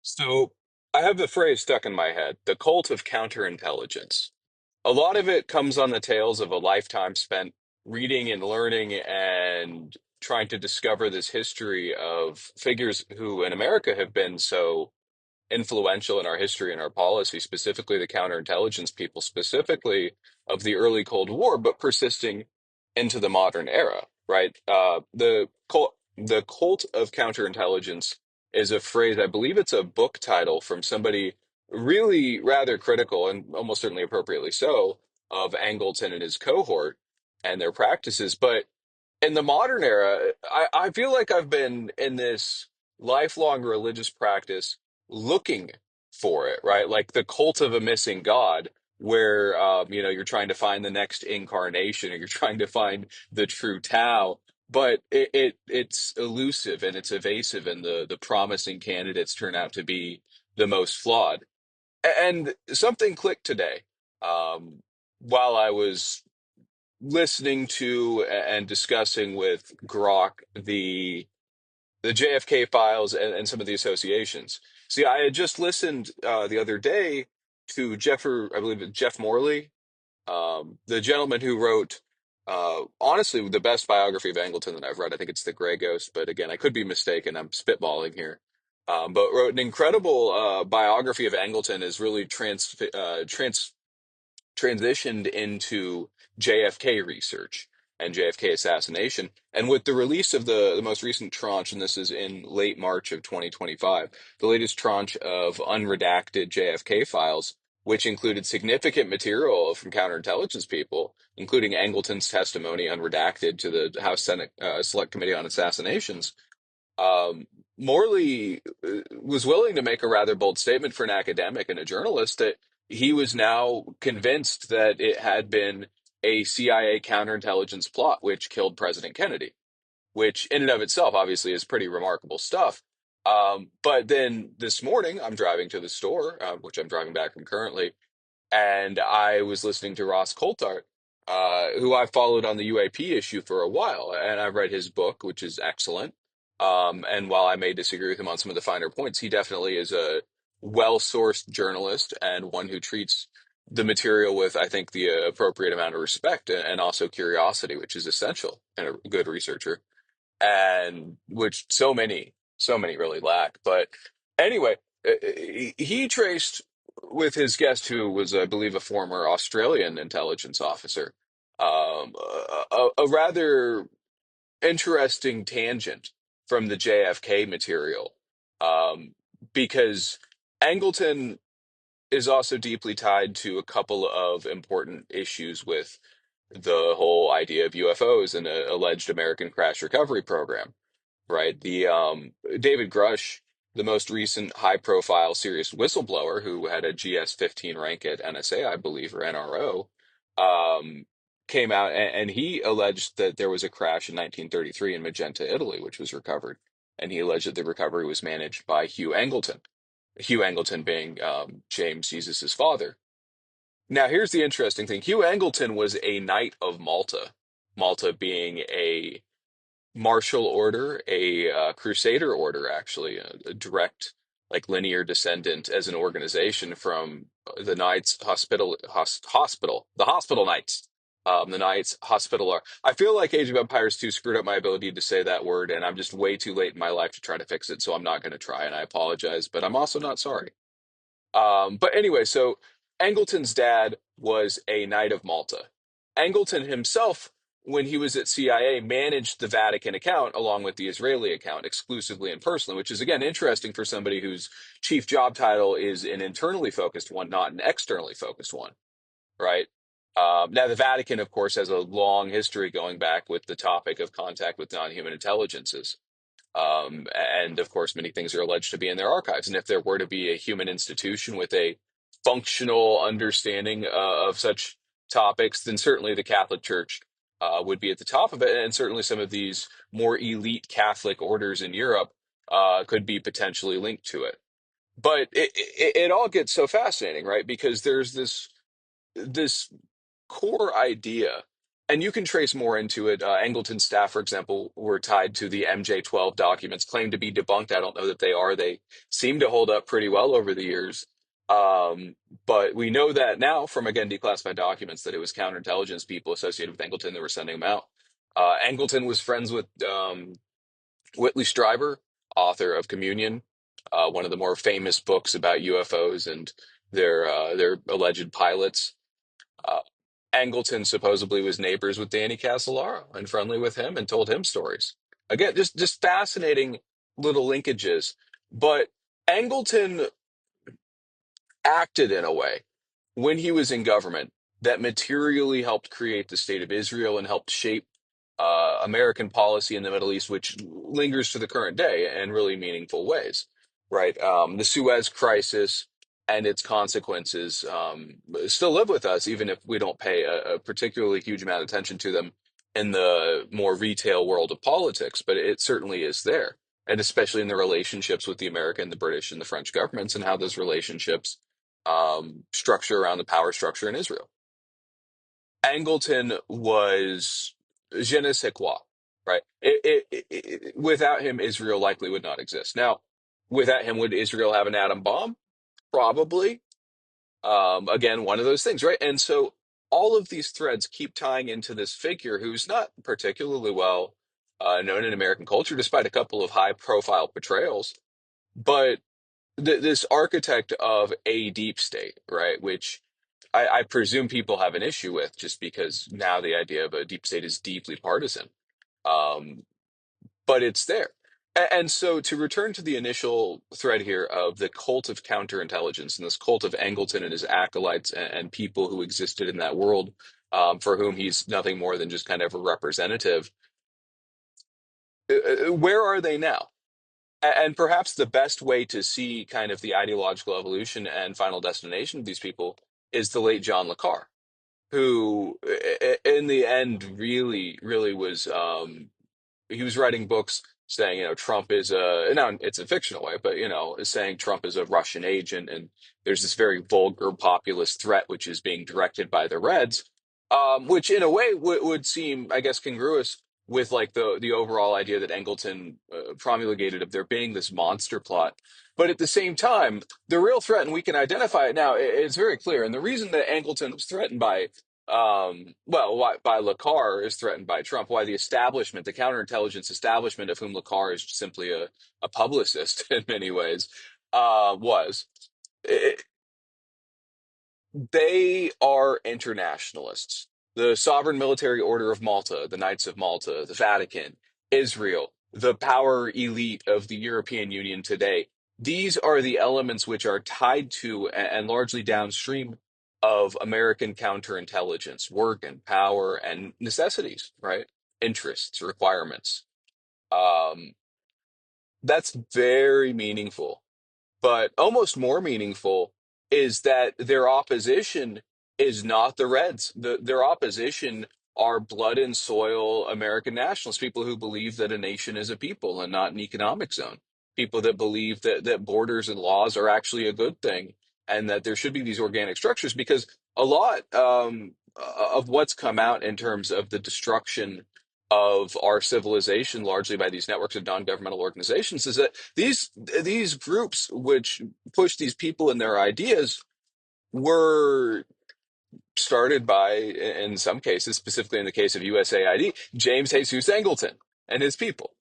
So I have the phrase stuck in my head, the cult of counterintelligence. A lot of it comes on the tails of a lifetime spent reading and learning and trying to discover this history of figures who in America have been so influential in our history and our policy, specifically the counterintelligence people, specifically of the early Cold War, but persisting into the modern era, right? The cult of counterintelligence is a phrase, I believe it's a book title from somebody really rather critical and almost certainly appropriately so of Angleton and his cohort and their practices. But in the modern era, I feel like I've been in this lifelong religious practice looking for it, right? Like the cult of a missing God, where you're trying to find the next incarnation or you're trying to find the true Tao, but it's elusive and it's evasive, and the promising candidates turn out to be the most flawed. And something clicked today. While I was listening to and discussing with Grok the JFK files and some of the associations. See, I had just listened the other day to I believe it's Jeff Morley, the gentleman who wrote honestly the best biography of Angleton that I've read. I think it's The Gray Ghost, but again, I could be mistaken. I'm spitballing here. But wrote an incredible biography of Angleton, is really transitioned into JFK research and JFK assassination. And with the release of the most recent tranche, and this is in late March of 2025, the latest tranche of unredacted JFK files, which included significant material from counterintelligence people, including Angleton's testimony unredacted to the House Senate Select Committee on Assassinations. Morley was willing to make a rather bold statement for an academic and a journalist that he was now convinced that it had been a CIA counterintelligence plot which killed President Kennedy, which in and of itself obviously is pretty remarkable stuff. But then this morning, I'm driving to the store, which I'm driving back from currently, and I was listening to Ross Coulthart, who I followed on the UAP issue for a while, and I've read his book, which is excellent. And while I may disagree with him on some of the finer points, he definitely is a well-sourced journalist and one who treats the material with, I think, the appropriate amount of respect and also curiosity, which is essential in a good researcher, and which so many really lack. But anyway, he traced with his guest, who was, I believe, a former Australian intelligence officer, a rather interesting tangent from the JFK material, um, because Angleton is also deeply tied to a couple of important issues with the whole idea of UFOs and an alleged American crash recovery program, right? The David Grush, the most recent high-profile serious whistleblower who had a GS-15 rank at NSA, I believe, or NRO, came out and he alleged that there was a crash in 1933 in Magenta, Italy, which was recovered. And he alleged that the recovery was managed by Hugh Angleton. Hugh Angleton being James Jesus's father. Now, here's the interesting thing. Hugh Angleton was a Knight of Malta, Malta being a martial order, a crusader order, actually, a direct, like linear descendant as an organization from the Knights Hospital, the Hospital Knights. The Knights Hospitaller. I feel like Age of Empires 2 screwed up my ability to say that word, and I'm just way too late in my life to try to fix it, so I'm not going to try, and I apologize, but I'm also not sorry. But anyway, so Angleton's dad was a Knight of Malta. Angleton himself, when he was at CIA, managed the Vatican account along with the Israeli account exclusively and personally, which is again interesting for somebody whose chief job title is an internally focused one, not an externally focused one, right? Now, the Vatican, of course, has a long history going back with the topic of contact with non-human intelligences. And of course, many things are alleged to be in their archives. And if there were to be a human institution with a functional understanding of such topics, then certainly the Catholic Church would be at the top of it. And certainly some of these more elite Catholic orders in Europe could be potentially linked to it. But it all gets so fascinating, right? Because there's this core idea And you can trace more into it. Angleton's staff, for example, were tied to the MJ12 documents, claimed to be debunked. I don't know that they are. They seem to hold up pretty well over the years. Um, but we know that now from, again, declassified documents that it was counterintelligence people associated with Angleton that were sending them out. Angleton was friends with Whitley Strieber, author of Communion, one of the more famous books about UFOs and their alleged pilots. Uh, Angleton supposedly was neighbors with Danny Casolaro and friendly with him and told him stories. Again, just fascinating little linkages. But Angleton acted in a way when he was in government that materially helped create the state of Israel and helped shape American policy in the Middle East, which lingers to the current day in really meaningful ways, right? The Suez Crisis and its consequences still live with us, even if we don't pay a particularly huge amount of attention to them in the more retail world of politics, but it certainly is there. And especially in the relationships with the American, the British, and the French governments, and how those relationships structure around the power structure in Israel. Angleton was je ne sais quoi, right? Without him, Israel likely would not exist. Now, without him, would Israel have an atom bomb? Probably. Again, one of those things, right? And so all of these threads keep tying into this figure who's not particularly well known in American culture, despite a couple of high-profile portrayals. But this architect of a deep state, right? Which I presume people have an issue with just because now the idea of a deep state is deeply partisan. Um, but it's there. And so to return to the initial thread here of the cult of counterintelligence and this cult of Angleton and his acolytes and people who existed in that world, for whom he's nothing more than just kind of a representative, where are they now? And perhaps the best way to see kind of the ideological evolution and final destination of these people is the late John Le Carre, who in the end really was he was writing books saying, Trump is a, now it's a fictional way, but, is saying Trump is a Russian agent. And there's this very vulgar populist threat, which is being directed by the Reds, which in a way would seem, I guess, congruous with like the overall idea that Angleton promulgated of there being this monster plot. But at the same time, the real threat, and we can identify it now, it's very clear. And the reason that Angleton was threatened by why by Le Carre is threatened by Trump, why the establishment, the counterintelligence establishment of whom Le Carre is simply a publicist in many ways, was they are internationalists. The Sovereign Military Order of Malta, the Knights of Malta, the Vatican, Israel, the power elite of the European Union today. These are the elements which are tied to and largely downstream of American counterintelligence work and power and necessities, right? Interests, requirements. Um, that's very meaningful. But almost more meaningful is that their opposition is not the Reds. Their opposition are blood and soil American nationalists, people who believe that a nation is a people and not an economic zone, people that believe that borders and laws are actually a good thing and that there should be these organic structures because a lot of what's come out in terms of the destruction of our civilization, largely by these networks of non-governmental organizations, is that these groups which push these people and their ideas were started by, in some cases, specifically in the case of USAID, James Jesus Angleton and his people.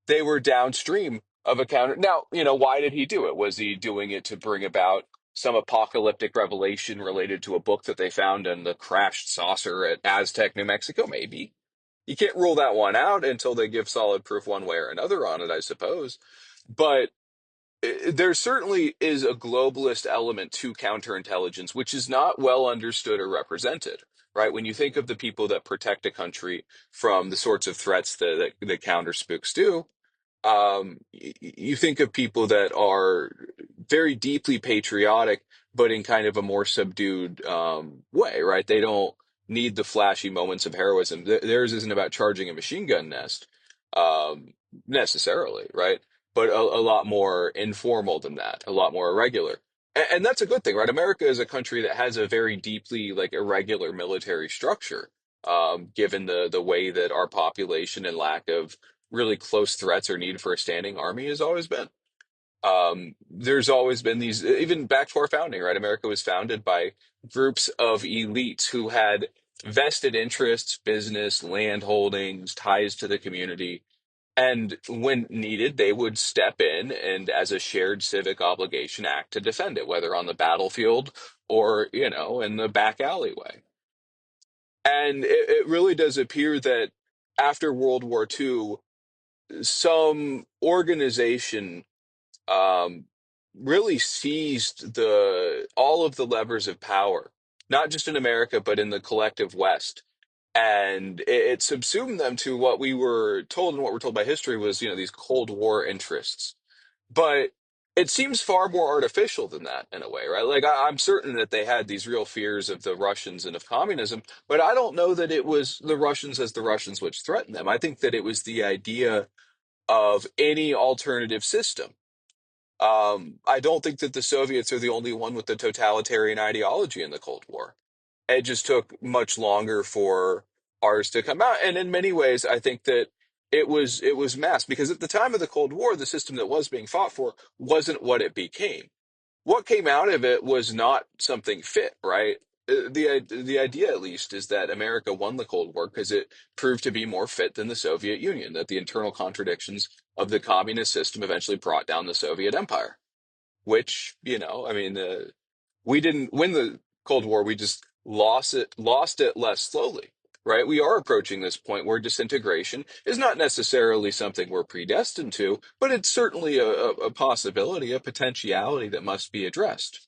They were downstream of a counter. Now, why did he do it? Was he doing it to bring about some apocalyptic revelation related to a book that they found in the crashed saucer at Aztec, New Mexico? Maybe. You can't rule that one out until they give solid proof one way or another on it, I suppose. But there certainly is a globalist element to counterintelligence, which is not well understood or represented, right? When you think of the people that protect a country from the sorts of threats that counter spooks do, you think of people that are very deeply patriotic, but in kind of a more subdued way, right? They don't need the flashy moments of heroism. Theirs isn't about charging a machine gun nest um, necessarily, right? But a lot more informal than that, a lot more irregular. And that's a good thing, right? America is a country that has a very deeply like irregular military structure. given the way that our population and lack of really close threats or need for a standing army has always been. There's always been these, even back to our founding, right? America was founded by groups of elites who had vested interests, business, land holdings, ties to the community. And when needed, they would step in and, as a shared civic obligation, act to defend it, whether on the battlefield or, in the back alleyway. And it really does appear that after World War II, some organization um, really seized the all of the levers of power, not just in America, but in the collective West. And it subsumed them to what we were told and what we're told by history was, these Cold War interests. But it seems far more artificial than that in a way, right? Like I'm certain that they had these real fears of the Russians and of communism, but I don't know that it was the Russians as the Russians which threatened them. I think that it was the idea of any alternative system. I don't think that the Soviets are the only one with the totalitarian ideology in the Cold War. It just took much longer for ours to come out. And in many ways, I think that it was masked because at the time of the Cold War, the system that was being fought for wasn't what it became. What came out of it was not something fit, right? The idea, at least, is that America won the Cold War because it proved to be more fit than the Soviet Union, that the internal contradictions of the communist system eventually brought down the Soviet Empire, which, I mean, we didn't win the Cold War. We just lost it less slowly, right? We are approaching this point where disintegration is not necessarily something we're predestined to, but it's certainly a possibility, a potentiality that must be addressed.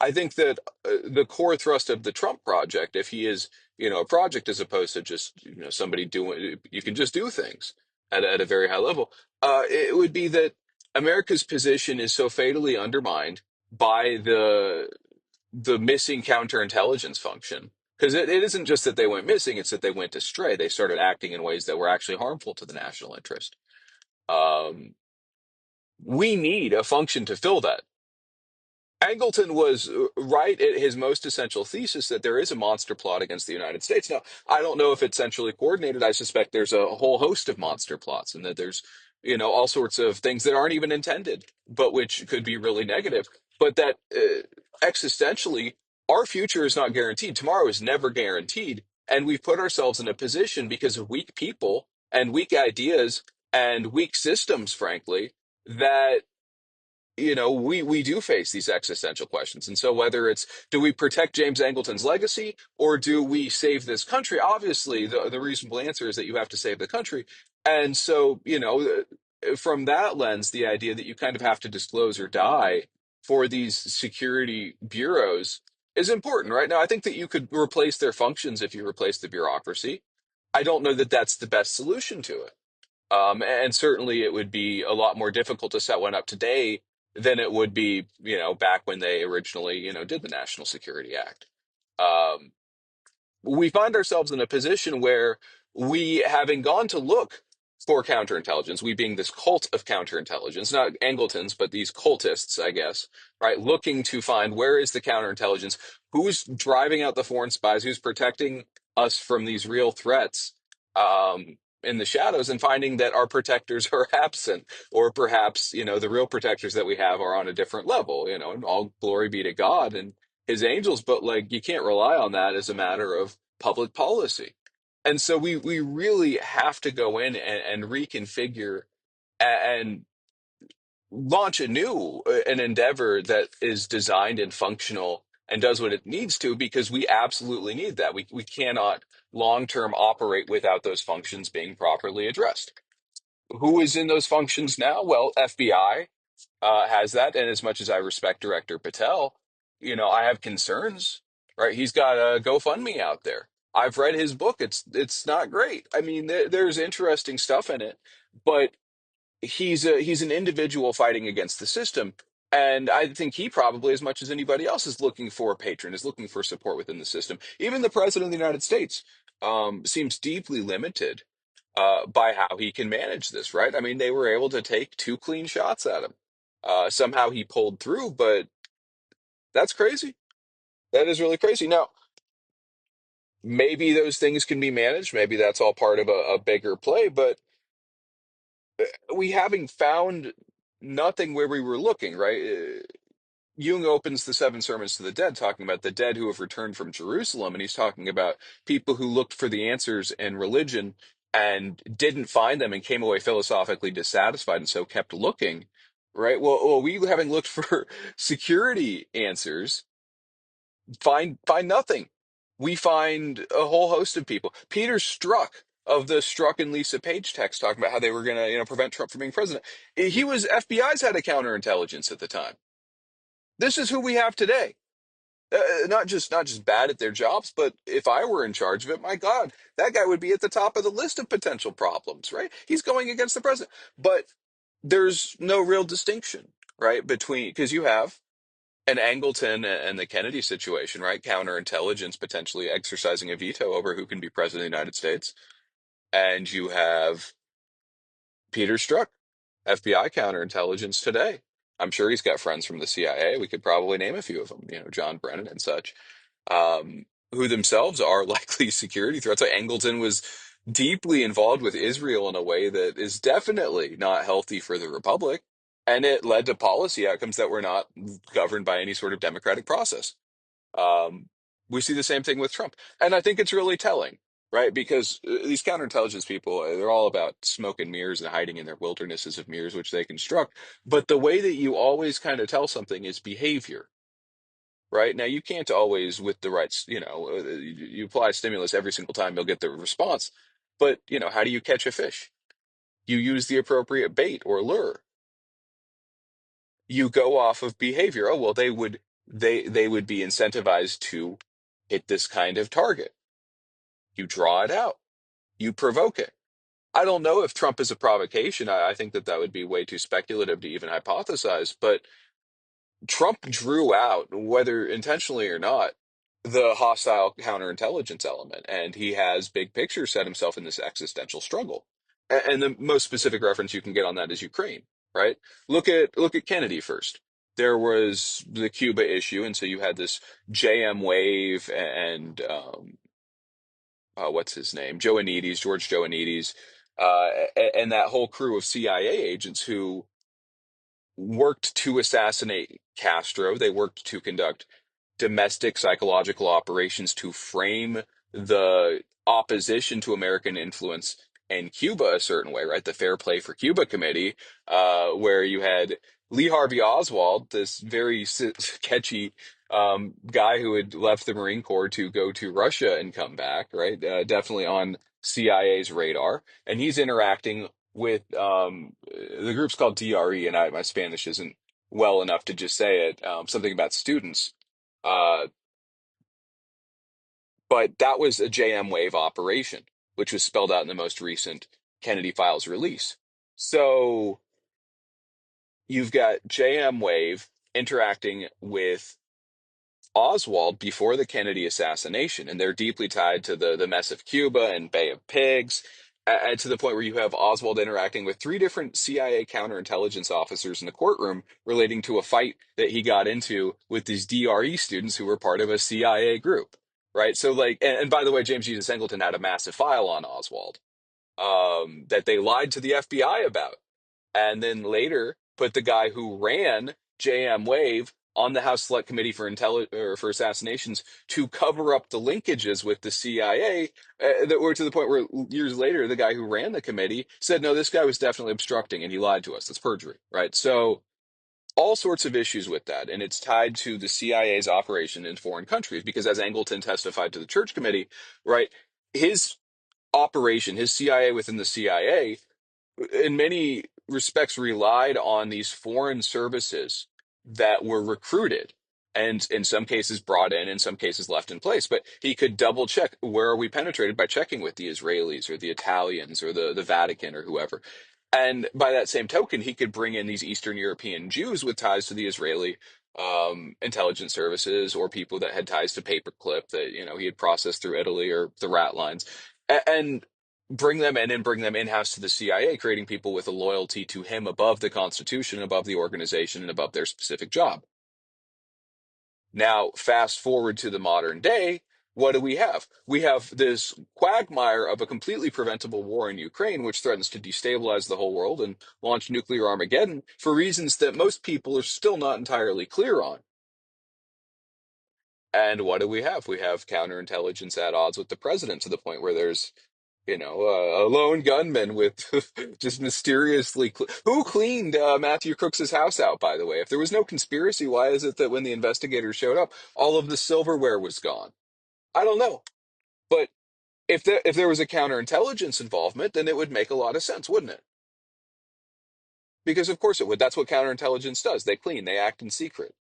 I think that the core thrust of the Trump project, if he is, a project as opposed to just, somebody doing, you can just do things at a very high level, it would be that America's position is so fatally undermined by the missing counterintelligence function. Because it isn't just that they went missing, it's that they went astray. They started acting in ways that were actually harmful to the national interest. Um, we need a function to fill that. Angleton was right at his most essential thesis that there is a monster plot against the United States. Now, I don't know if it's centrally coordinated. I suspect there's a whole host of monster plots and that there's, all sorts of things that aren't even intended, but which could be really negative. But that existentially, our future is not guaranteed. Tomorrow is never guaranteed. And we've put ourselves in a position because of weak people and weak ideas and weak systems, frankly, that we do face these existential questions. And so whether it's do we protect James Angleton's legacy or do we save this country? Obviously, the reasonable answer is that you have to save the country. And so, from that lens, the idea that you kind of have to disclose or die for these security bureaus is important, right? Now, I think that you could replace their functions if you replace the bureaucracy. I don't know that that's the best solution to it. And certainly it would be a lot more difficult to set one up today than it would be, back when they originally, did the National Security Act. Um, we find ourselves in a position where we, having gone to look for counterintelligence, we being this cult of counterintelligence, not Angletons, but these cultists, I guess, right, looking to find where is the counterintelligence, who's driving out the foreign spies, who's protecting us from these real threats in the shadows, and finding that our protectors are absent, or perhaps, the real protectors that we have are on a different level, and all glory be to God and his angels, but like you can't rely on that as a matter of public policy. And so we really have to go in and reconfigure and launch anew an endeavor that is designed and functional and does what it needs to because we absolutely need that. We cannot long term operate without those functions being properly addressed. Who is in those functions now? Well, FBI has that. And as much as I respect Director Patel, I have concerns, right? He's got a GoFundMe out there. I've read his book. It's not great. I mean, there's interesting stuff in it, but he's an individual fighting against the system. And I think he probably, as much as anybody else, is looking for a patron, is looking for support within the system. Even the president of the United States seems deeply limited by how he can manage this, right? I mean, they were able to take two clean shots at him. Somehow he pulled through, but that's crazy. That is really crazy. Now, Maybe those things can be managed. Maybe that's all part of a bigger play, but we having found nothing where we were looking, right? Jung opens the Seven Sermons to the Dead talking about the dead who have returned from Jerusalem, and he's talking about people who looked for the answers in religion and didn't find them and came away philosophically dissatisfied and so kept looking, right? Well, we having looked for security answers find nothing. We find a whole host of people. Peter Strzok of the Strzok and Lisa Page text talking about how they were going to, prevent Trump from being president. He was FBI's head of counterintelligence at the time. This is who we have today. Not just bad at their jobs, but if I were in charge of it, my God, that guy would be at the top of the list of potential problems, right? He's going against the president. But there's no real distinction, right, between because you have an Angleton and the Kennedy situation, right? Counterintelligence potentially exercising a veto over who can be president of the United States. And you have Peter Strzok, FBI counterintelligence today. I'm sure he's got friends from the CIA. We could probably name a few of them, John Brennan and such, who themselves are likely security threats. So Angleton was deeply involved with Israel in a way that is definitely not healthy for the Republic. And it led to policy outcomes that were not governed by any sort of democratic process. Um, we see the same thing with Trump. And I think it's really telling, right? Because these counterintelligence people, they're all about smoke and mirrors and hiding in their wildernesses of mirrors, which they construct. But the way that you always kind of tell something is behavior, right? Now, you can't always, with the rights, you apply stimulus every single time, you'll get the response. But, how do you catch a fish? You use the appropriate bait or lure. You go off of behavior. Oh, well, they would be incentivized to hit this kind of target. You draw it out. You provoke it. I don't know if Trump is a provocation. I think that would be way too speculative to even hypothesize. But Trump drew out, whether intentionally or not, the hostile counterintelligence element, and he has big picture set himself in this existential struggle. And the most specific reference you can get on that is Ukraine, right? Look at Kennedy first. There was the Cuba issue, and so you had this JM wave and what's his name, George Joanides, and that whole crew of CIA agents who worked to assassinate Castro. They worked to conduct domestic psychological operations to frame the opposition to American influence in Cuba a certain way, right? The Fair Play for Cuba Committee, where you had Lee Harvey Oswald, this very sketchy guy who had left the Marine Corps to go to Russia and come back, right? Definitely on CIA's radar. And he's interacting with the group's called DRE, and my Spanish isn't well enough to just say it, something about students. Uh, but that was a JM Wave operation, which was spelled out in the most recent Kennedy Files release. So you've got JM Wave interacting with Oswald before the Kennedy assassination, and they're deeply tied to the mess of Cuba and Bay of Pigs, to the point where you have Oswald interacting with three different CIA counterintelligence officers in the courtroom relating to a fight that he got into with these DRE students who were part of a CIA group, right? So, like, and by the way, James Eugene Singleton had a massive file on Oswald that they lied to the FBI about, and then later put the guy who ran JM Wave on the House Select Committee for Assassinations to cover up the linkages with the CIA, that were to the point where years later the guy who ran the committee said, "No, this guy was definitely obstructing and he lied to us. That's perjury." Right? So all sorts of issues with that, and it's tied to the CIA's operation in foreign countries because, as Angleton testified to the Church Committee, right, his operation, his CIA within the CIA in many respects relied on these foreign services that were recruited and in some cases brought in some cases left in place. But he could double check, where are we penetrated, by checking with the Israelis or the Italians or the Vatican or whoever. And by that same token, he could bring in these Eastern European Jews with ties to the Israeli intelligence services, or people that had ties to Paperclip that he had processed through Italy, or the rat lines, and bring them in and bring them in-house to the CIA, creating people with a loyalty to him above the Constitution, above the organization, and above their specific job. Now, fast forward to the modern day, what do we have? We have this quagmire of a completely preventable war in Ukraine, which threatens to destabilize the whole world and launch nuclear Armageddon for reasons that most people are still not entirely clear on. And what do we have? We have counterintelligence at odds with the president to the point where there's, a lone gunman with just mysteriously who cleaned Matthew Crooks's house out, by the way? If there was no conspiracy, why is it that when the investigators showed up, all of the silverware was gone? I don't know. But if there was a counterintelligence involvement, then it would make a lot of sense, wouldn't it? Because of course it would. That's what counterintelligence does. They clean, they act in secret.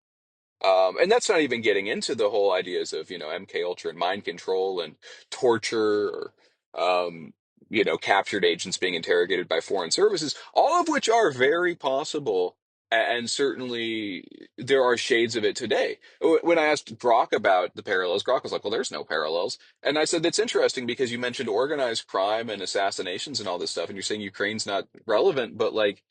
And that's not even getting into the whole ideas of, MK Ultra and mind control and torture or, captured agents being interrogated by foreign services, all of which are very possible. And certainly there are shades of it today. When I asked Grok about the parallels, Grok was like, well, there's no parallels. And I said, that's interesting because you mentioned organized crime and assassinations and all this stuff, and you're saying Ukraine's not relevant, but like,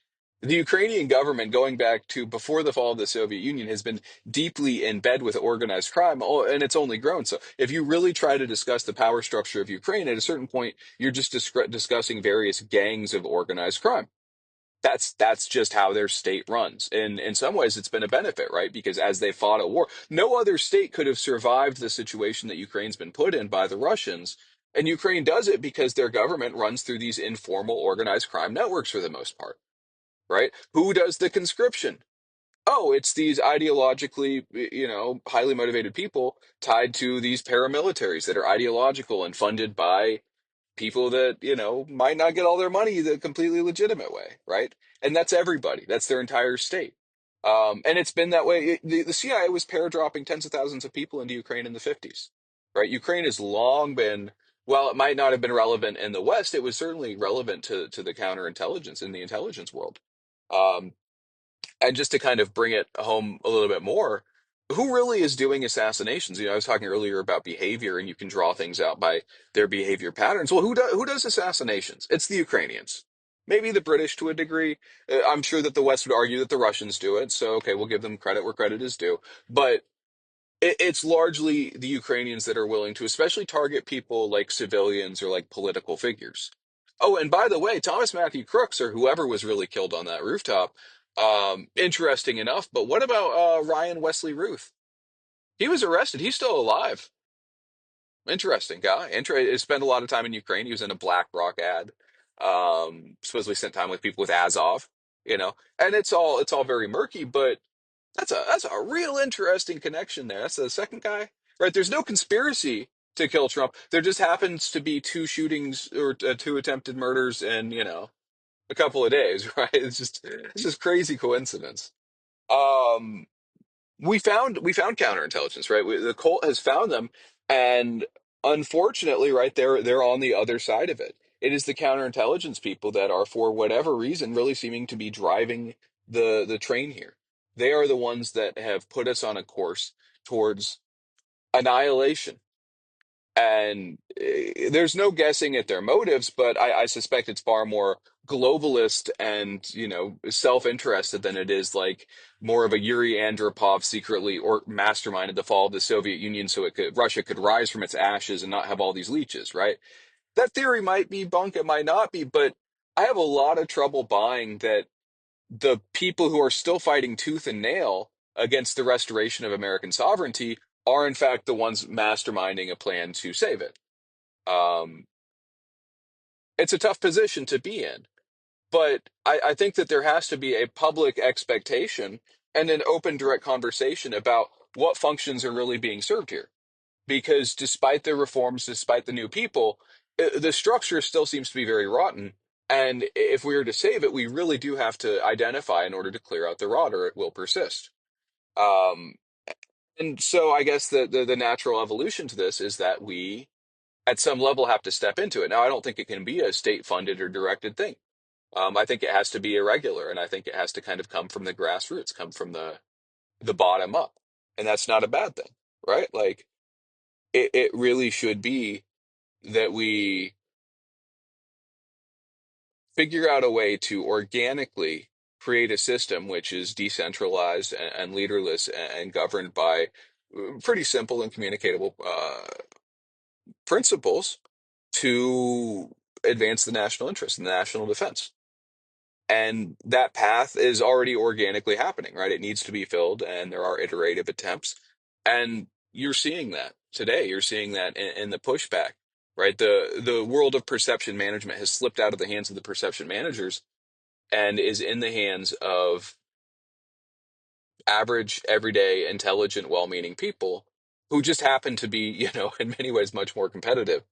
the Ukrainian government, going back to before the fall of the Soviet Union, has been deeply in bed with organized crime, and it's only grown. So, if you really try to discuss the power structure of Ukraine, at a certain point, you're just discussing various gangs of organized crime. That's just how their state runs. And in some ways, it's been a benefit, right? Because as they fought a war, no other state could have survived the situation that Ukraine's been put in by the Russians. And Ukraine does it because their government runs through these informal organized crime networks for the most part, right? Who does the conscription? Oh, it's these ideologically, highly motivated people tied to these paramilitaries that are ideological and funded by people that, might not get all their money the completely legitimate way, right? And that's everybody. That's their entire state. And it's been that way. The CIA was paradropping tens of thousands of people into Ukraine in the 50s, right? Ukraine has long been, while it might not have been relevant in the West, it was certainly relevant to the counterintelligence in the intelligence world. Um, and just to kind of bring it home a little bit more, who really is doing assassinations? I was talking earlier about behavior, and you can draw things out by their behavior patterns. Well, who does assassinations? It's the Ukrainians. Maybe the British to a degree. I'm sure that the West would argue that the Russians do it. So, okay, we'll give them credit where credit is due. But it's largely the Ukrainians that are willing to especially target people like civilians or like political figures. Oh, and by the way, Thomas Matthew Crooks or whoever was really killed on that rooftop, interesting enough. But what about Ryan Wesley Ruth? He was arrested. He's still alive. Interesting guy. Spent a lot of time in Ukraine. He was in a BlackRock ad. Supposedly spent time with people with Azov. And it's all very murky, but that's a real interesting connection there. That's the second guy, right? There's no conspiracy to kill Trump. There just happens to be two shootings or two attempted murders in, a couple of days, right? It's just crazy coincidence. Um, we found counterintelligence, right? The cult has found them, and unfortunately, right, they're on the other side of it. It is the counterintelligence people that are, for whatever reason, really seeming to be driving the train here. They are the ones that have put us on a course towards annihilation. And there's no guessing at their motives, but I suspect it's far more globalist and, self-interested than it is like more of a Yuri Andropov secretly or masterminded the fall of the Soviet Union so Russia could rise from its ashes and not have all these leeches, right? That theory might be bunk, it might not be, but I have a lot of trouble buying that the people who are still fighting tooth and nail against the restoration of American sovereignty are in fact the ones masterminding a plan to save it. Um, it's a tough position to be in, but I think that there has to be a public expectation and an open, direct conversation about what functions are really being served here. Because despite the reforms, despite the new people, the structure still seems to be very rotten. And if we are to save it, we really do have to identify in order to clear out the rot, or it will persist. Um, and so I guess the natural evolution to this is that we, at some level, have to step into it. Now, I don't think it can be a state-funded or directed thing. I think it has to be irregular, and I think it has to kind of come from the grassroots, come from the bottom up, and that's not a bad thing, right? Like it really should be that we figure out a way to organically create a system which is decentralized and leaderless and governed by pretty simple and communicatable principles to advance the national interest and the national defense. And that path is already organically happening, right? It needs to be filled, and there are iterative attempts. And you're seeing that today. You're seeing that in the pushback, right? The world of perception management has slipped out of the hands of the perception managers and is in the hands of average, everyday, intelligent, well-meaning people who just happen to be, in many ways much more competitive,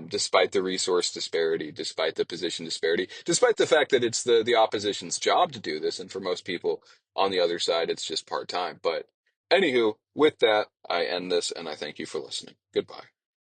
despite the resource disparity, despite the position disparity, despite the fact that it's the opposition's job to do this, and for most people on the other side, it's just part-time. But anywho, with that, I end this, and I thank you for listening. Goodbye.